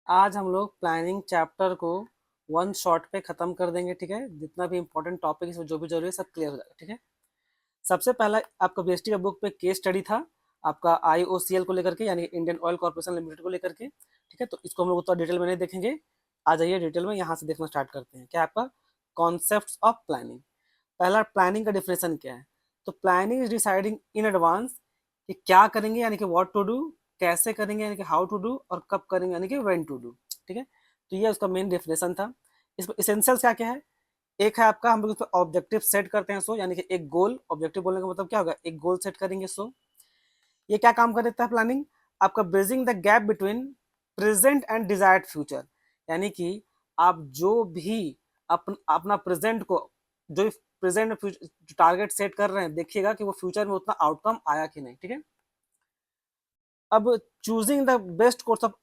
आज हम लोग प्लानिंग चैप्टर को वन शॉट पे खत्म कर देंगे। ठीक है, जितना भी इंपॉर्टेंट टॉपिक है जो भी जरूरी है सब क्लियर हो जाएगा। ठीक है, सबसे पहला आपका बीएसटी का बुक पे केस स्टडी था आपका आईओसीएल को लेकर के, यानी इंडियन ऑयल कॉर्पोरेशन लिमिटेड को लेकर के। ठीक है, तो इसको हम लोग उतना डिटेल में नहीं देखेंगे। आ जाइए डिटेल में, यहाँ से देखना स्टार्ट करते हैं। क्या है आपका कॉन्सेप्ट ऑफ प्लानिंग। पहला, प्लानिंग का डिफिनेशन क्या है। तो planning is deciding in advance कि क्या करेंगे, यानी कि व्हाट टू डू, कैसे करेंगे यानी कि हाउ टू डू, और कब करेंगे यानी कि व्हेन टू डू। ठीक है, तो ये उसका मेन डिफिनेशन था। इसमें इसेंशियल्स क्या क्या है। एक है आपका, हम लोग इस पर ऑब्जेक्टिव सेट करते हैं। सो यानी कि एक गोल, ऑब्जेक्टिव बोलने का मतलब क्या होगा, एक गोल सेट करेंगे। सो ये क्या काम कर देता है प्लानिंग, आपका bridging the gap between present and desired future. यानी कि आप जो भी अपना प्रेजेंट को, जो प्रेजेंट में टारगेट सेट कर रहे हैं, देखिएगा कि वो फ्यूचर में उतना आउटकम आया कि नहीं। ठीक है, अब choosing the best course of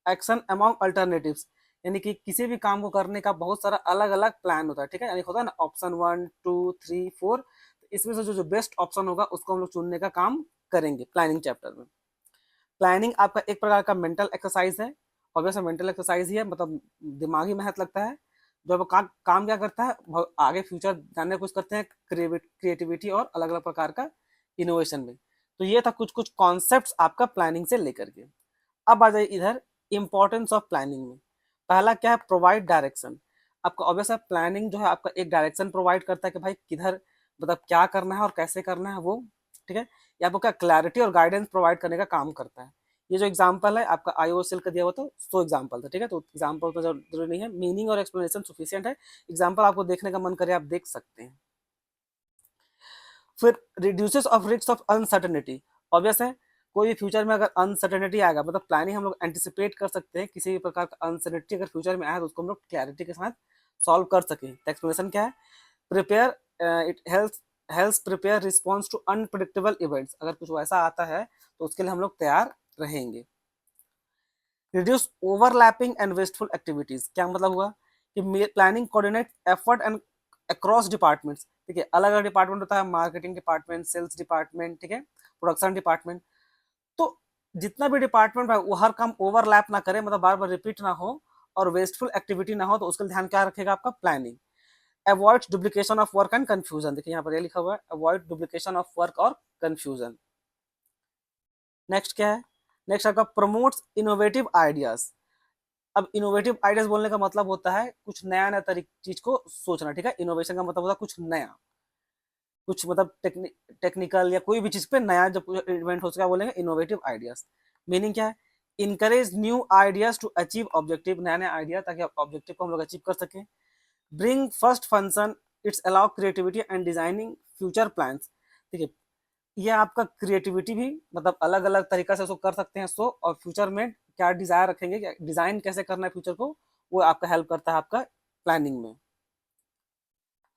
action among alternatives, यानी कि किसी भी काम को करने का बहुत सारा अलग अलग प्लान होता है। ठीक है, यानी होता है ना ऑप्शन 1 2 3 4, इसमें से जो जो बेस्ट ऑप्शन होगा उसको हम लोग चुनने का काम करेंगे प्लानिंग चैप्टर में। प्लानिंग आपका एक प्रकार का मेंटल एक्सरसाइज है। ऑब्वियसली मेंटल एक्सरसाइज ही है, मतलब दिमागी मेहनत लगता है। जो अब काम क्या करता है, आगे फ्यूचर जानने की कोशिश करते हैं क्रिएटिविटी और अलग अलग प्रकार का इनोवेशन में। तो ये था कुछ कुछ कॉन्सेप्ट्स आपका प्लानिंग से लेकर के। अब आ जाइए इधर इंपॉर्टेंस ऑफ प्लानिंग में। पहला क्या है, प्रोवाइड डायरेक्शन। आपका ऑब्वियस है प्लानिंग जो है आपका एक डायरेक्शन प्रोवाइड करता है कि भाई किधर, मतलब क्या करना है और कैसे करना है वो। ठीक है, ये आपको क्या क्लैरिटी और गाइडेंस प्रोवाइड करने का काम करता है। ये जो एग्जांपल है आपका आईओएसएल का दिया हुआ था, सो एग्जांपल था। ठीक है, तो एग्जांपल तो जरूरी नहीं है, मीनिंग और एक्सप्लेनेशन सफिशिएंट है। एग्जांपल आपको देखने का मन करे आप देख सकते हैं। फिर reduces of risk of uncertainty. Obvious है कोई भी फ्यूचर में अगर अनसर्टेनिटी आएगा, मतलब प्लानिंग हम लोग एंटिसिपेट कर सकते हैं किसी भी प्रकार का अनसर्टेनिटी अगर फ्यूचर में आए तो उसको हम लोग क्लैरिटी के साथ सॉल्व कर सकें। तो एक्सप्लेनेशन क्या है, prepare, it helps prepare response to unpredictable events. अगर कुछ वैसा आता है तो उसके लिए हम लोग तैयार रहेंगे। Reduce overlapping and wasteful activities. क्या मतलब हुआ कि planning coordinate effort and across departments. ठीक है, अलग अलग डिपार्टमेंट होता है, मार्केटिंग डिपार्टमेंट, सेल्स डिपार्टमेंट, ठीक है, प्रोडक्शन डिपार्टमेंट। तो जितना भी डिपार्टमेंट है वो हर काम ओवरलैप ना करे, मतलब बार बार रिपीट ना हो और वेस्टफुल एक्टिविटी ना हो, तो उसके लिए ध्यान क्या रखेगा आपका planning. Avoid duplication of work and confusion. देखिए यहाँ पर ये लिखा हुआ है, अवॉइड डुप्लीकेशन ऑफ वर्क और कंफ्यूजन। नेक्स्ट क्या है, नेक्स्ट आपका प्रमोट्स इनोवेटिव आइडियाज। अब इनोवेटिव आइडियाज बोलने का मतलब होता है कुछ नया नया चीज को सोचना। ठीक है, इनोवेशन का मतलब होता है कुछ नया, कुछ मतलब टेक्निकल या कोई भी चीज पे नया जब इन्वेंट हो सके बोलेंगे इनोवेटिव आइडियाज। मीनिंग क्या है, encourage new ideas to achieve objective, नया नया आइडिया ताकि ऑब्जेक्टिव को हम लोग अचीव कर सकें। Bring first function, it's allow creativity and designing future plans. ठीक है, ये आपका क्रिएटिविटी भी, मतलब अलग अलग तरीका से उसको कर सकते हैं। सो और फ्यूचर में क्या डिजायर रखेंगे, डिजाइन कैसे करना है फ्यूचर को, वो आपका हेल्प करता है आपका प्लानिंग में।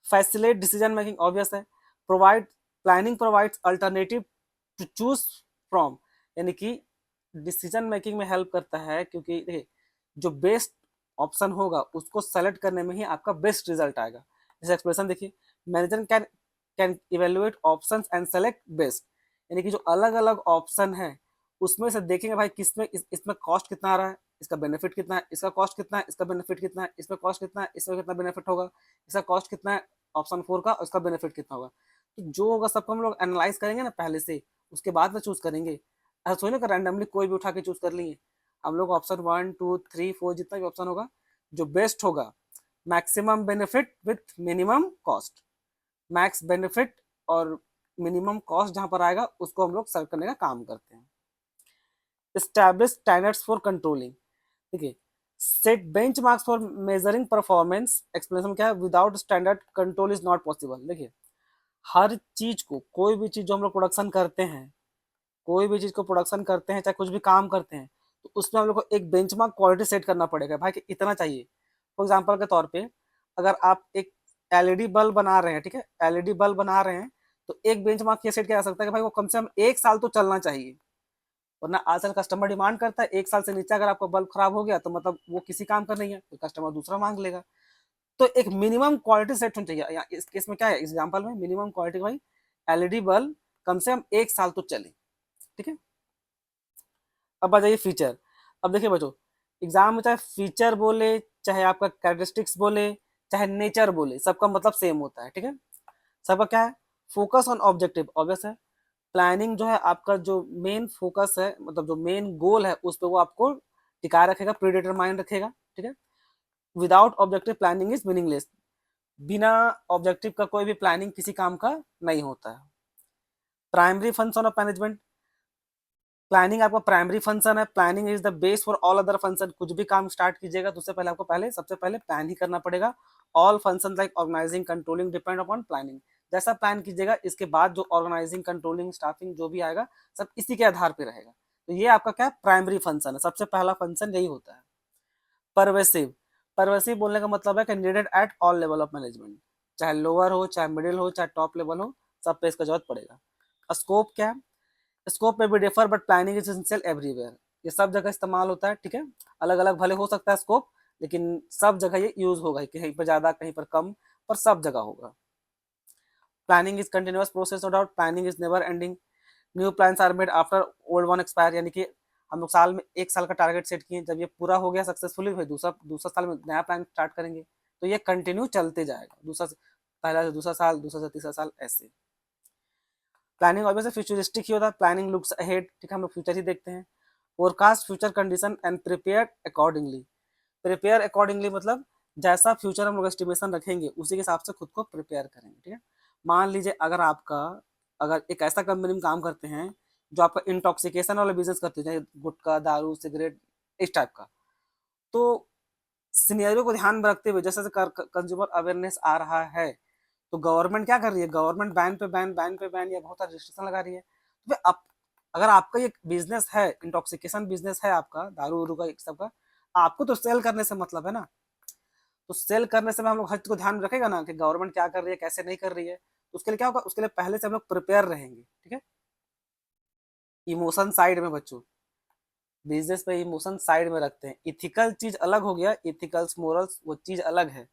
Facilitate decision making. ऑब्वियस है provide, planning provides alternative to choose from, यानी कि डिसीजन मेकिंग में हेल्प करता है, क्योंकि देखिए जो बेस्ट ऑप्शन होगा उसको सेलेक्ट करने में ही आपका बेस्ट रिजल्ट आएगा। जैसे एक्सप्रेशन देखिए, manager can can evaluate options and select best, यानी कि जो अलग अलग ऑप्शन है उसमें से देखेंगे भाई किसमें इसमें कॉस्ट कितना आ रहा है, इसका बेनिफिट कितना है, इसका कॉस्ट कितना है, इसका बेनिफिट कितना है, इसमें कॉस्ट कितना है, इसमें कितना बेनिफिट होगा, इसका कॉस्ट कितना है ऑप्शन 4 का, उसका बेनिफिट कितना होगा। तो जो होगा सबको हम लोग एनालाइज करेंगे ना पहले से, उसके बाद में चूज करेंगे। ऐसा सोचे ना रैंडमली कोई भी उठा के चूज कर लिए। हम लोग ऑप्शन 1 2 3 4 जितना भी ऑप्शन होगा, जो बेस्ट होगा, maximum benefit with minimum cost, max benefit और मिनिमम कॉस्ट जहां पर आएगा उसको हम लोग सर्व करने का काम करते हैं। Establish standards for controlling. देखिए, set benchmarks for measuring performance. Explanation क्या है, without standard control is not possible. देखिए हर चीज को, कोई भी चीज जो हम लोग प्रोडक्शन करते हैं, कोई भी चीज को प्रोडक्शन करते हैं, चाहे कुछ भी काम करते हैं, तो उसमें हम लोग को एक बेंचमार्क क्वालिटी सेट करना पड़ेगा भाई कि इतना चाहिए। फॉर एग्जाम्पल के तौर पे अगर आप एक एलईडी बल्ब बना रहे हैं, ठीक है, एलईडी बल्ब बना रहे हैं, तो एक बेंचमार्क ये सेट किया जा सकता है कि भाई वो कम से कम 1 साल तो चलना चाहिए। वरना आजकल कस्टमर डिमांड करता है 1 साल से नीचे अगर आपका बल्ब खराब हो गया तो मतलब वो किसी काम का नहीं है, तो कस्टमर दूसरा मांग लेगा। तो एक मिनिमम क्वालिटी सेट होनी चाहिए। इस केस में क्या है, एग्जाम्पल में मिनिमम क्वालिटी भाई एलईडी बल्ब कम से कम 1 साल तो चले। ठीक है, अब आ जाइए फीचर। अब देखिए बच्चों, एग्जाम में चाहे फीचर बोले, चाहे आपका कैरेक्टरिस्टिक्स बोले, चाहे नेचर बोले, सबका मतलब सेम होता है, ठीक है। सबका क्या है, फोकस ऑन ऑब्जेक्टिव, ऑब्वियस है। प्लानिंग जो है आपका जो मेन फोकस है, मतलब जो मेन गोल है उस पर वो आपको टिकाए रखेगा, प्रीडिटरमाइन रखेगा, ठीक है। Without objective planning is meaningless, बिना ऑब्जेक्टिव का कोई भी प्लानिंग किसी काम का नहीं होता है। Primary function of management, planning आपका प्राइमरी फंक्शन है, planning is the base for all other function. कुछ भी काम स्टार्ट कीजिएगा तो उससे पहले आपको सबसे पहले प्लान ही करना पड़ेगा। All function like organising controlling depend upon planning. जैसा प्लान कीजिएगा इसके बाद जो ऑर्गेनाइजिंग कंट्रोलिंग स्टाफिंग जो भी आएगा सब इसी के आधार पर रहेगा। तो ये आपका क्या प्राइमरी फंक्शन है, सबसे पहला फंक्शन यही होता है। परवेसिव, परवेसिव बोलने का मतलब है कि needed at all level of management, चाहे लोअर हो, चाहे मिडिल हो, चाहे टॉप लेवल हो, सब पे इसका जरूरत पड़ेगा। स्कोप क्या है, स्कोप में भी differ but planning is essential everywhere. ये सब जगह इस्तेमाल होता है, ठीक है। अलग अलग भले हो सकता है स्कोप, लेकिन सब जगह ये यूज होगा, कहीं पर ज्यादा कहीं पर कम, पर सब जगह होगा। Planning is continuous process, no doubt, planning is never ending. New plans are made after old one expire, यानी कि हम लोग साल में 1 साल का टारगेट सेट किए, जब ये पूरा हो गया सक्सेसफुली, फिर दूसरा दूसरा साल में नया प्लान स्टार्ट करेंगे। तो ये कंटिन्यू चलते जाएगा, पहला से दूसरा साल, दूसरा से तीसरा साल, ऐसे। प्लानिंग ऑब्वियसली फ्यूचरिस्टिक ही होता है, प्लानिंग लुक्स अहेड, ठीक है, हम लोग फ्यूचर ही देखते हैं। Forecast future condition and prepare accordingly, prepare accordingly मतलब जैसा फ्यूचर हम लोग एस्टिमेशन रखेंगे उसी के हिसाब से खुद को प्रिपेयर करेंगे, ठीक है। मान लीजिए अगर एक ऐसा कंपनी में काम करते हैं जो आपका इंटॉक्सिकेशन वाला बिजनेस करते हैं, गुटखा, दारू, सिगरेट, इस टाइप का, तो सिनेरियो को ध्यान में रखते हुए जैसे कंज्यूमर अवेयरनेस आ रहा है, तो गवर्नमेंट क्या कर रही है, गवर्नमेंट बैन पे बैन, बैन पे बैन, या बहुत सारे रिस्ट्रिक्शन लगा रही है। तो अगर आपका ये बिजनेस है, इंटॉक्सिकेशन बिजनेस है आपका, दारू उरू का, एक सब का, आपको तो सेल करने से मतलब है ना। तो सेल करने से हम लोग हर चीज को ध्यान रखेगा ना कि गवर्नमेंट क्या कर रही है, कैसे नहीं कर रही है। तो उसके लिए क्या होगा, उसके लिए पहले से हम लोग प्रिपेयर रहेंगे, ठीक है। इमोशन साइड में बच्चों, बिजनेस पे इमोशन साइड में रखते हैं। इथिकल चीज अलग हो गया, इथिकल्स मोरल्स वो चीज अलग है।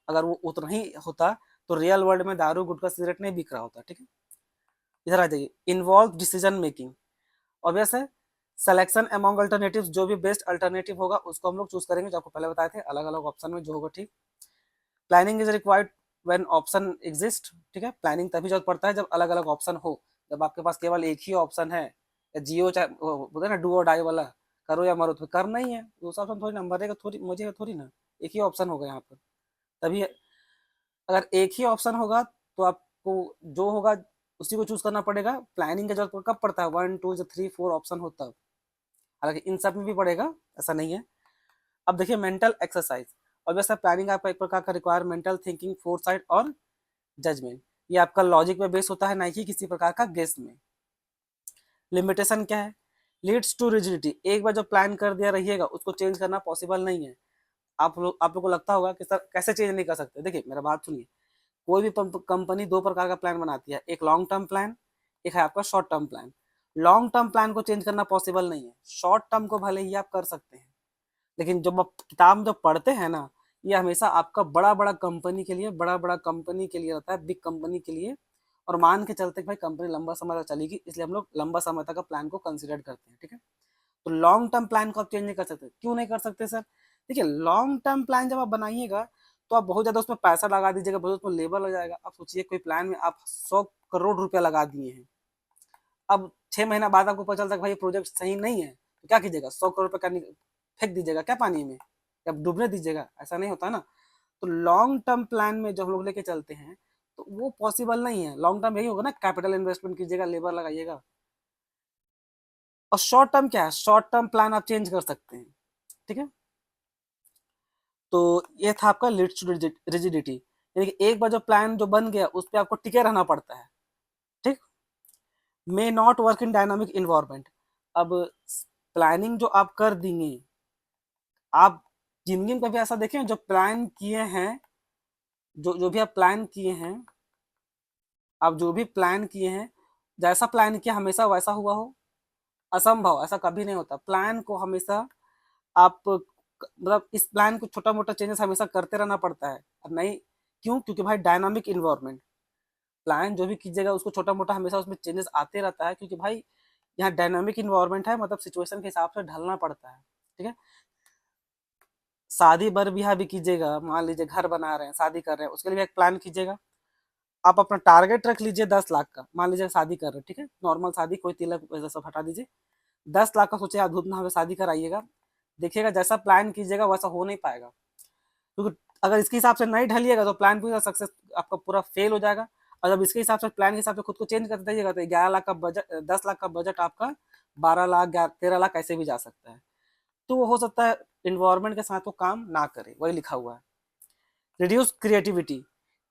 अगर वो उतना ही होता तो रियल वर्ल्ड में दारू, गुटखा, सिगरेट नहीं बिक रहा होता, ठीक है। इधर आ जाइए, इन्वॉल्व डिसीजन मेकिंग, ऑब्वियस है। सिलेक्शन अमॉन्ग अल्टरनेटिव्स, जो भी बेस्ट अल्टरनेटिव होगा उसको हम लोग चूज करेंगे, जो आपको पहले बताए थे, अलग अलग ऑप्शन में जो होगा, ठीक। Planning is required when option exist, ठीक है। प्लानिंग तभी जरूरत पड़ता है जब अलग अलग ऑप्शन हो। जब आपके पास केवल एक ही ऑप्शन है, या जियो, चाहे बोलते हैं ना डू और डाई वाला, करो या मरो, तो करना ही है, दूसरा ऑप्शन थोड़ी ना, मरेगा थोड़ी, मुझे थोड़ी ना, एक ही ऑप्शन होगा यहाँ पर। तभी अगर एक ही ऑप्शन होगा तो आपको जो होगा उसी को चूज करना पड़ेगा। प्लानिंग की जरूरत कब पड़ता है, 1 2 3 4 ऑप्शन हो तब, हालांकि इन सब में भी पड़ेगा, ऐसा नहीं है। अब देखिए मेंटल एक्सरसाइज, और वैसा प्लानिंग आपका एक प्रकार का रिक्वायर मेंटल थिंकिंग, फोरसाइट और जजमेंट। ये आपका लॉजिक में बेस होता है, ना कि किसी प्रकार का गेस में। लिमिटेशन क्या है, लीड्स टू रिजिडिटी, एक बार जो प्लान कर दिया रहिएगा उसको चेंज करना पॉसिबल नहीं है। आप लोग को लगता होगा कि सर कैसे चेंज नहीं कर सकते, देखिए मेरा बात सुनिए। कोई भी कंपनी दो प्रकार का प्लान बनाती है, एक लॉन्ग टर्म प्लान, एक है आपका short term plan. Long term plan को चेंज करना पॉसिबल नहीं है, शॉर्ट टर्म को भले ही आप कर सकते हैं, लेकिन जब आप किताब जब पढ़ते हैं ना, ये हमेशा आपका बड़ा बड़ा कंपनी के लिए, बड़ा बड़ा कंपनी के लिए रहता है, बिग कंपनी के लिए। और मान के चलते कि भाई कंपनी लंबा समय तक चलेगी, इसलिए हम लोग लंबा समय तक का प्लान को कंसिडर करते हैं, ठीक है। तो लॉन्ग टर्म प्लान को आप चेंज नहीं कर सकते, क्यों नहीं कर सकते सर, देखिए लॉन्ग टर्म प्लान जब आप बनाइएगा तो आप बहुत ज्यादा उसमें पैसा लगा दीजिएगा, बहुत उसमें लेबर लग जाएगा। आप सोचिए कोई प्लान में आप 100 करोड़ रुपया लगा दिए हैं, अब 6 महीना बाद आपको पता चलता है कि भाई प्रोजेक्ट सही नहीं है, तो क्या कीजिएगा, 100 करोड़ रुपया फेंक दीजिएगा क्या पानी में, या डूबने दीजिएगा, ऐसा नहीं होता ना। तो लॉन्ग टर्म प्लान में जब हम लोग लेके चलते हैं तो वो पॉसिबल नहीं है। लॉन्ग टर्म यही होगा ना, कैपिटल इन्वेस्टमेंट कीजिएगा, लेबर लगाइएगा। और शॉर्ट टर्म क्या है, शॉर्ट टर्म प्लान आप चेंज कर सकते हैं, ठीक है। तो ये था आपका लीड्स टू रिजिडिटी, यानी कि एक बार जो प्लान जो बन गया उस पर आपको टिके रहना पड़ता है, ठीक। May not work in dynamic environment, अब प्लानिंग जो आप कर देंगे, आप जिंदगी में कभी ऐसा देखें जो प्लान किए हैं, जो जो भी आप प्लान किए हैं, आप जो भी प्लान किए हैं, जैसा प्लान किया हमेशा वैसा हुआ हो, असंभव, ऐसा कभी नहीं होता। प्लान को हमेशा आप मतलब इस प्लान को छोटा मोटा चेंजेस हमेशा करते रहना पड़ता है, अब नहीं, क्यों, क्योंकि भाई डायनामिक इन्वायरमेंट, प्लान जो भी कीजिएगा उसको छोटा मोटा हमेशा उसमें चेंजेस आते रहता है, क्योंकि भाई यहाँ डायनामिक इन्वायरमेंट है, मतलब सिचुएशन के हिसाब से ढलना पड़ता है, ठीक है। शादी बर ब्याह भी कीजिएगा, मान लीजिए घर बना रहे हैं, शादी कर रहे हैं, उसके लिए भी एक प्लान कीजिएगा। आप अपना टारगेट रख लीजिए 10 लाख का, मान लीजिए शादी कर रहे हैं, ठीक है, नॉर्मल शादी, कोई तिलक वैसा सब हटा दीजिए। 10 लाख का सोचिए, आप धूमधाम से शादी कराइएगा, देखिएगा जैसा प्लान कीजिएगा वैसा हो नहीं पाएगा, क्योंकि अगर इसके हिसाब से नहीं ढलिएगा तो प्लान पूरा सक्सेस आपका पूरा फेल हो जाएगा। और जब इसके हिसाब से प्लान के हिसाब से खुद को चेंज करते जाइएगा तो 11 लाख का बजट, 10 लाख का बजट आपका 12 लाख 13 लाख ऐसे भी जा सकता है। तो वो हो सकता है इन्वायरमेंट के साथ वो काम ना करे, वही लिखा हुआ है। रिड्यूस क्रिएटिविटी,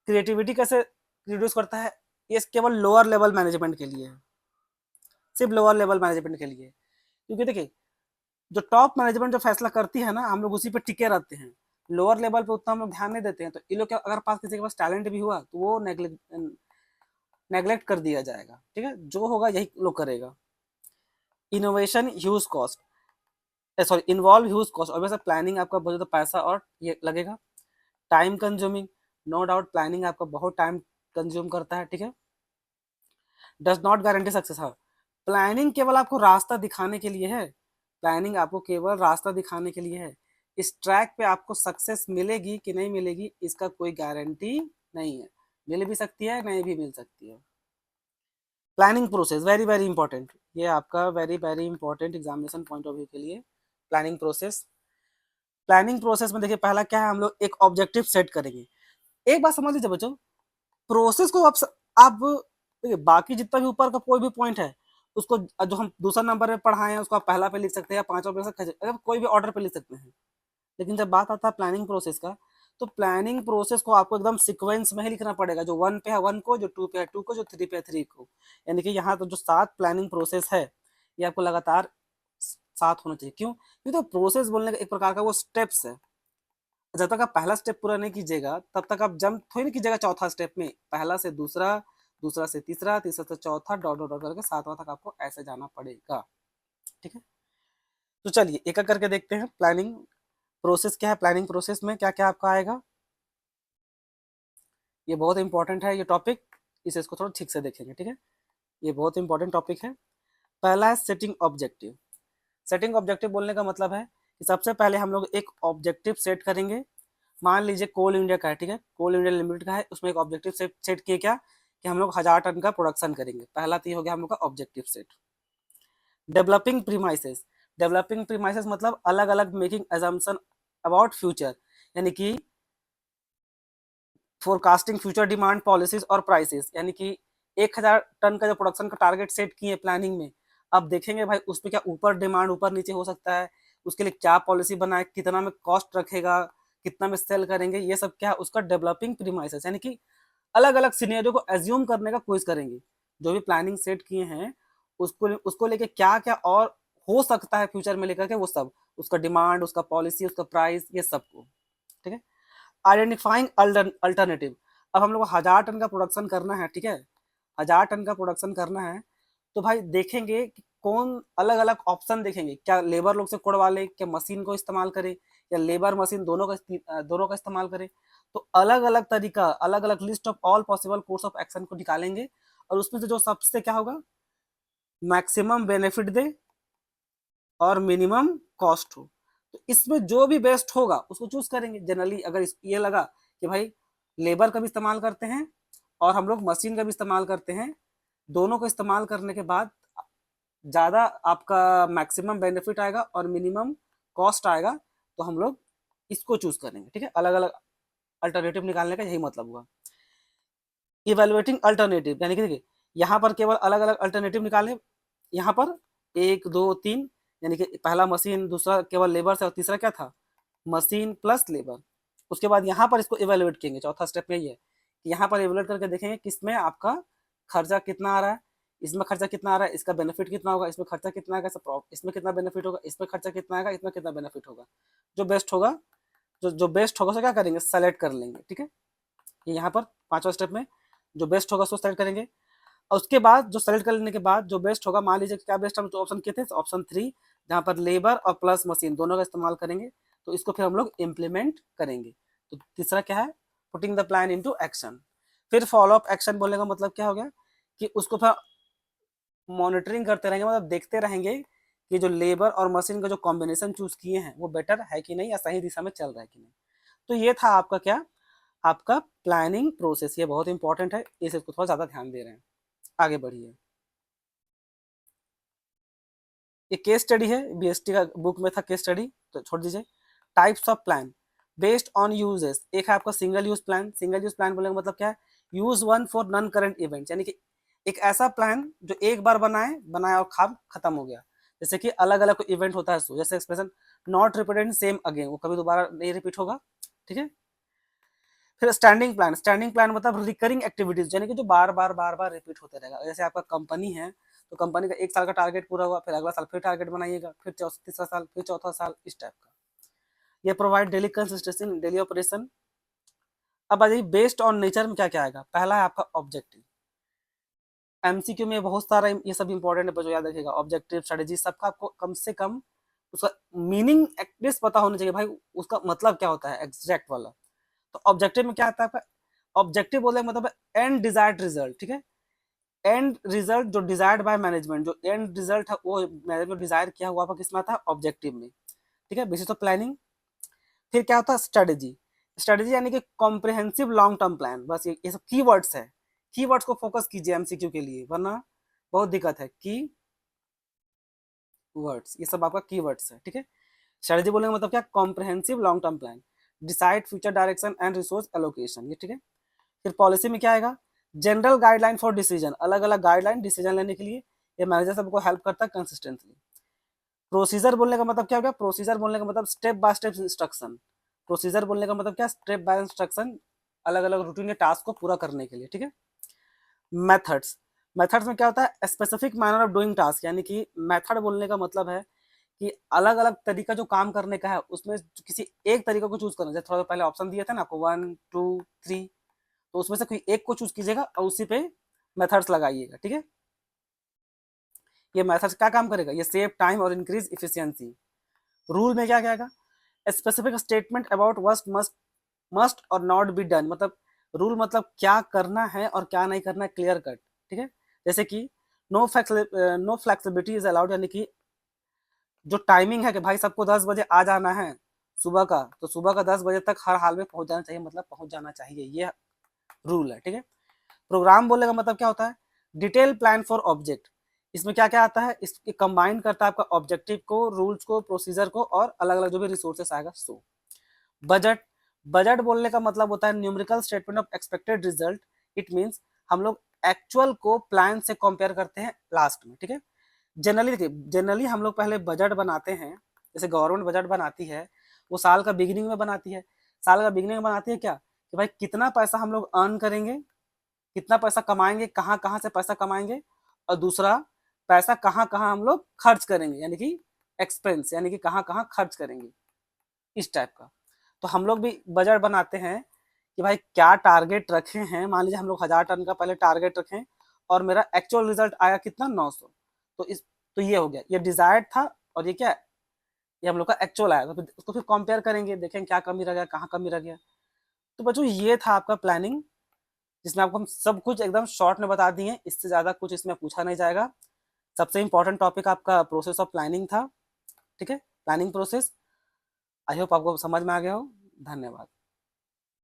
क्रिएटिविटी कैसे रिड्यूस करता है, ये केवल लोअर लेवल मैनेजमेंट के लिए है, सिर्फ लोअर लेवल मैनेजमेंट के लिए। क्योंकि देखिए जो टॉप मैनेजमेंट जो फैसला करती है ना, हम लोग उसी पे टिके रहते हैं, लोअर लेवल पे उतना हम लोग ध्यान नहीं देते हैं। तो ये लोग अगर पास किसी के पास टैलेंट भी हुआ तो वो नेग्लेक्ट कर दिया जाएगा, ठीक है, जो होगा यही लोग करेगा। Innovation huge cost, sorry involve huge cost, और वैसे प्लानिंग आपका बहुत ज़्यादा पैसा और ये लगेगा। Time consuming, no doubt planning आपका बहुत टाइम कंज्यूम करता है, ठीक है। डज नॉट गारंटी सक्सेस, हाँ प्लानिंग केवल आपको रास्ता दिखाने के लिए है, प्लानिंग आपको केवल रास्ता दिखाने के लिए है। इस ट्रैक पे आपको सक्सेस मिलेगी कि नहीं मिलेगी इसका कोई गारंटी नहीं है, मिल भी सकती है नहीं भी मिल सकती है। Planning process very very important, ये आपका very very important examination point of view के लिए। प्लानिंग प्रोसेस, प्लानिंग प्रोसेस में देखिए पहला क्या है, हम लोग एक ऑब्जेक्टिव सेट करेंगे। एक बात समझ लीजिए बच्चों, प्रोसेस को आप देखिए बाकी जितना भी ऊपर का कोई भी पॉइंट है उसको जो हम दूसरा नंबर पे पढ़ाए हैं उसको आप पहला पे लिख सकते हैं या पांचवा पे लिख सकते हैं, अगर कोई भी ऑर्डर पे लिख सकते हैं। लेकिन जब बात आता है प्लानिंग प्रोसेस का, तो प्लानिंग प्रोसेस को आपको एकदम सीक्वेंस में ही लिखना पड़ेगा, जो 1 पे है 1 को, जो 2 पे है 2 को, जो 3 पे है 3 को। यानी कि यहाँ तो जो 7 प्लानिंग प्रोसेस है ये आपको लगातार साथ होना चाहिए। क्यों? क्योंकि तो प्रोसेस बोलने का एक प्रकार का वो स्टेप्स है, जब तक आप पहला स्टेप पूरा नहीं कीजिएगा तब तक आप जंप थोड़ी नहीं कीजिएगा चौथा स्टेप में, पहला से दूसरा, दूसरा से तीसरा, तीसरा से चौथा, डॉट डॉट डॉट करके सातवां तक आपको ऐसे जाना पड़ेगा, ठीक है। तो चलिए एक एक करके देखते हैं प्लानिंग प्रोसेस क्या है, प्लानिंग प्रोसेस में क्या क्या आपका आएगा। ये बहुत इंपॉर्टेंट है ये टॉपिक, इसे इसको थोड़ा ठीक से देखेंगे, ठीक है। ये बहुत इंपॉर्टेंट टॉपिक है। पहला है सेटिंग ऑब्जेक्टिव। सेटिंग ऑब्जेक्टिव बोलने का मतलब है कि सबसे पहले हम लोग एक ऑब्जेक्टिव सेट करेंगे। मान लीजिए कोल इंडिया का है, ठीक है, कोल इंडिया लिमिटेड का है, उसमें एक ऑब्जेक्टिव सेट किए क्या कि हम लोग 1000 टन का प्रोडक्शन करेंगे, पहला तो ये हो गया हम लोग का objective set. Developing premises, developing premises मतलब अलग अलग मेकिंग अजम्पशन अबाउट फ्यूचर, यानी कि फोरकास्टिंग फ्यूचर डिमांड पॉलिसीज और प्राइसेस, यानी कि 1000 टन का जो प्रोडक्शन का टारगेट सेट किए प्लानिंग में, अब देखेंगे भाई उसमें क्या ऊपर डिमांड ऊपर नीचे हो सकता है, उसके लिए क्या पॉलिसी बनाए, कितना में कॉस्ट रखेगा, कितना में सेल करेंगे, ये सब क्या है उसका डेवलपिंग प्रीमाइसेस, यानी कि अलग अलग सिनेरियो को एज्यूम करने का कोशिश करेंगे। जो भी प्लानिंग सेट किए हैं उसको उसको लेके क्या क्या और हो सकता है फ्यूचर में लेकर के, वो सब उसका डिमांड, उसका पॉलिसी, उसका प्राइस, ये सब को, ठीक है। आइडेंटिफाइंग अल्टरनेटिव, अब हम लोग को 1000 टन का प्रोडक्शन करना है, ठीक है, 1000 टन का प्रोडक्शन करना है, तो भाई देखेंगे कि कौन अलग अलग ऑप्शन देखेंगे, क्या लेबर लोग से कोड़वा ले, क्या मशीन को इस्तेमाल करें, या लेबर मशीन दोनों का इस्तेमाल करें। तो अलग अलग तरीका, अलग अलग list of all possible course of action को निकालेंगे, और उसमें से जो सबसे क्या होगा मैक्सिमम बेनिफिट दे और मिनिमम कॉस्ट हो, तो इसमें जो भी बेस्ट होगा उसको चूज करेंगे। जनरली अगर ये लगा कि भाई लेबर का भी इस्तेमाल करते हैं और हम लोग मशीन का भी इस्तेमाल करते हैं, दोनों को इस्तेमाल करने के बाद ज़्यादा आपका मैक्सिमम बेनिफिट आएगा और मिनिमम कॉस्ट आएगा, तो हम लोग इसको चूज करेंगे, ठीक है। अलग अलग अल्टरनेटिव निकालने का यही मतलब हुआ। इवेलुएटिंग अल्टरनेटिव, यानी कि देखिए यहाँ पर केवल अलग अलग अल्टरनेटिव निकाले, यहाँ पर 1 2 3, यानी कि पहला मशीन, दूसरा केवल लेबर से, और तीसरा क्या था मशीन प्लस लेबर। उसके बाद यहाँ पर इसको इवेलुएट करेंगे, चौथा स्टेप यही है कि यहाँ पर इवेलुएट करके देखेंगे किसमें आपका खर्चा कितना आ रहा है, इसमें खर्चा कितना आ रहा है, इसका बेनिफिट कितना होगा, इसमें खर्चा कितना आएगा, इसमें कितना बेनिफिट होगा, इसमें खर्चा कितना आएगा, इसमें कितना बेनिफिट होगा। जो बेस्ट होगा, जो बेस्ट होगा उसको क्या करेंगे सेलेक्ट कर लेंगे, ठीक है। यहाँ पर पांचवा स्टेप में जो बेस्ट होगा उसको सेलेक्ट करेंगे, और उसके बाद जो सेलेक्ट कर लेने के बाद जो बेस्ट होगा, मान लीजिए क्या बेस्ट हम तो ऑप्शन किए थे, ऑप्शन 3, जहाँ पर लेबर और प्लस मशीन दोनों का इस्तेमाल करेंगे, तो इसको फिर हम लोग इम्प्लीमेंट करेंगे। तो तीसरा क्या है putting the plan into action. फिर फॉलो अप एक्शन बोलने का मतलब क्या हो गया कि उसको फिर मॉनिटरिंग करते रहेंगे, मतलब देखते रहेंगे कि जो लेबर और मशीन का जो कॉम्बिनेशन चूज किए हैं वो बेटर है कि नहीं या सही दिशा में चल रहा है कि नहीं। तो ये था आपका क्या, आपका प्लानिंग प्रोसेस। ये बहुत इंपॉर्टेंट है, इस इसको थोड़ा ज़्यादा ध्यान दे रहे हैं। आगे बढ़िए। ये केस स्टडी है, बीएसटी का बुक में था केस स्टडी, तो छोड़ दीजिए। Types of plan based on uses. एक है आपका single use plan. Single use plan बोलने का मतलब क्या है, use one for non current events, यानी कि एक ऐसा प्लान जो एक बार बनाया और खाब खत्म हो गया। जैसे कि अलग अलग कोई इवेंट होता है, सो जैसे expression not repeated same again, वो कभी दोबारा नहीं रिपीट होगा, ठीक है। फिर स्टैंडिंग प्लान। स्टैंडिंग प्लान मतलब रिकरिंग एक्टिविटीज, यानी कि जो बार बार रिपीट होते रहेगा। जैसे आपका कंपनी है तो कंपनी का एक साल का टारगेट पूरा हुआ, फिर अगला साल फिर टारगेट बनाइएगा, फिर तीसरा साल, फिर चौथा साल, इस टाइप का। ये provide daily consistency daily operation. अब आ जाइए बेस्ड ऑन नेचर में क्या क्या आएगा। पहला है आपका ऑब्जेक्टिव। एमसीक्यू में बहुत सारा ये सब इंपॉर्टेंट है, जो याद रखिएगा। ऑब्जेक्टिव स्ट्रेटेजी सबका आपको कम से कम उसका मीनिंग एटलीस्ट पता होना चाहिए भाई, उसका मतलब क्या होता है एग्जैक्ट वाला। तो ऑब्जेक्टिव में क्या आता है आपका, ऑब्जेक्टिव बोले मतलब एंड डिजायर्ड रिजल्ट, ठीक है। एंड रिजल्ट जो डिजायर्ड बाय मैनेजमेंट, जो एंड रिजल्ट है वो मैनेजमेंट डिजायर किया हुआ आपका किसमें आता है, ऑब्जेक्टिव में, ठीक है। Basis of planning. फिर क्या होता है स्ट्रेटेजी। स्ट्रेटेजी यानी कि कॉम्प्रिहेंसिव लॉन्ग टर्म प्लान। बस ये सब कीवर्ड्स है, कीवर्ड्स को फोकस कीजिए एमसीक्यू के लिए, वरना बहुत दिक्कत है। की वर्ड्स, ये सब आपका कीवर्ड्स है, ठीक है। स्ट्रेटेजी बोलने का मतलब क्या, comprehensive long term plan, decide future direction and resource allocation, ये ठीक है। फिर पॉलिसी में क्या आएगा, जनरल गाइडलाइन फॉर डिसीजन, अलग अलग गाइडलाइन डिसीजन लेने के लिए, ये मैनेजर सबको हेल्प करता है कंसिस्टेंटली। प्रोसीजर बोलने का मतलब क्या हो गया, प्रोसीजर बोलने का मतलब step by step instruction. Procedure बोलने का मतलब क्या, स्टेप बाय इंस्ट्रक्शन, अलग अलग रूटीन के टास्क को पूरा करने के लिए, ठीक है। मेथड्स। मेथड्स में क्या होता है, specific manner of doing task, यानी कि मेथड बोलने का मतलब है कि अलग अलग तरीका जो काम करने का है उसमें किसी एक तरीका को चूज करना। जैसे थोड़ा पहले ऑप्शन दिया था ना आपको 1 2 3, तो उसमें से कोई एक को चूज कीजिएगा और उसी पे मेथड्स लगाइएगा, ठीक है। ये मेथड्स क्या काम करेगा, ये सेव टाइम और इंक्रीज इफिशियंसी। रूल में क्या क्या आएगा, specific statement about waste must must और नॉट बी डन, मतलब रूल मतलब क्या करना है और क्या नहीं करना है, क्लियर कट, ठीक है। जैसे कि नो फ्लेक्सिबिलिटी इज अलाउड, यानी कि जो टाइमिंग है कि भाई सबको 10 बजे आ जाना है सुबह का, तो सुबह का 10 बजे तक हर हाल में पहुंच जाना चाहिए, मतलब पहुंच जाना चाहिए, ये रूल है, ठीक है। प्रोग्राम बोलने का मतलब क्या होता है, डिटेल प्लान फॉर ऑब्जेक्ट। इसमें क्या क्या आता है, इसके कंबाइन करता है आपका ऑब्जेक्टिव को, रूल्स को, प्रोसीजर को, और अलग अलग जो भी रिसोर्सेस आएगा सो। बजट। बजट बोलने का मतलब होता है numerical statement of expected result. It means हम लोग एक्चुअल को प्लान से कंपेयर करते हैं लास्ट में, ठीक है। जनरली देखिए, जनरली हम लोग पहले बजट बनाते हैं, जैसे गवर्नमेंट बजट बनाती है, वो साल का बिगिनिंग में बनाती है। साल का बिगिनिंग में बनाती है क्या, कि भाई कितना पैसा हम लोग अर्न करेंगे, कितना पैसा कमाएंगे, कहाँ कहाँ से पैसा कमाएंगे, और दूसरा पैसा कहाँ कहाँ हम लोग खर्च करेंगे, यानी कि एक्सपेंस, यानी कि कहाँ कहाँ खर्च करेंगे, इस टाइप का। तो हम लोग भी बजट बनाते हैं कि भाई क्या टारगेट रखे हैं। मान लीजिए हम लोग 1000 टन का पहले टारगेट रखें और मेरा एक्चुअल रिजल्ट आया कितना, 900। तो इस तो ये हो गया, ये डिजायर्ड था, और ये क्या है, ये हम लोग का एक्चुअल आया। तो उसको फिर कंपेयर करेंगे, देखेंगे क्या कमी रह गया, कहाँ कमी रह गया। तो बच्चों ये था आपका प्लानिंग, जिसमें आपको हम सब कुछ एकदम शॉर्ट में बता दिए, इससे ज़्यादा कुछ इसमें पूछा नहीं जाएगा। सबसे इंपॉर्टेंट टॉपिक आपका प्रोसेस ऑफ प्लानिंग था, ठीक है, प्लानिंग प्रोसेस। आई होप आपको समझ में आ गया हो। धन्यवाद।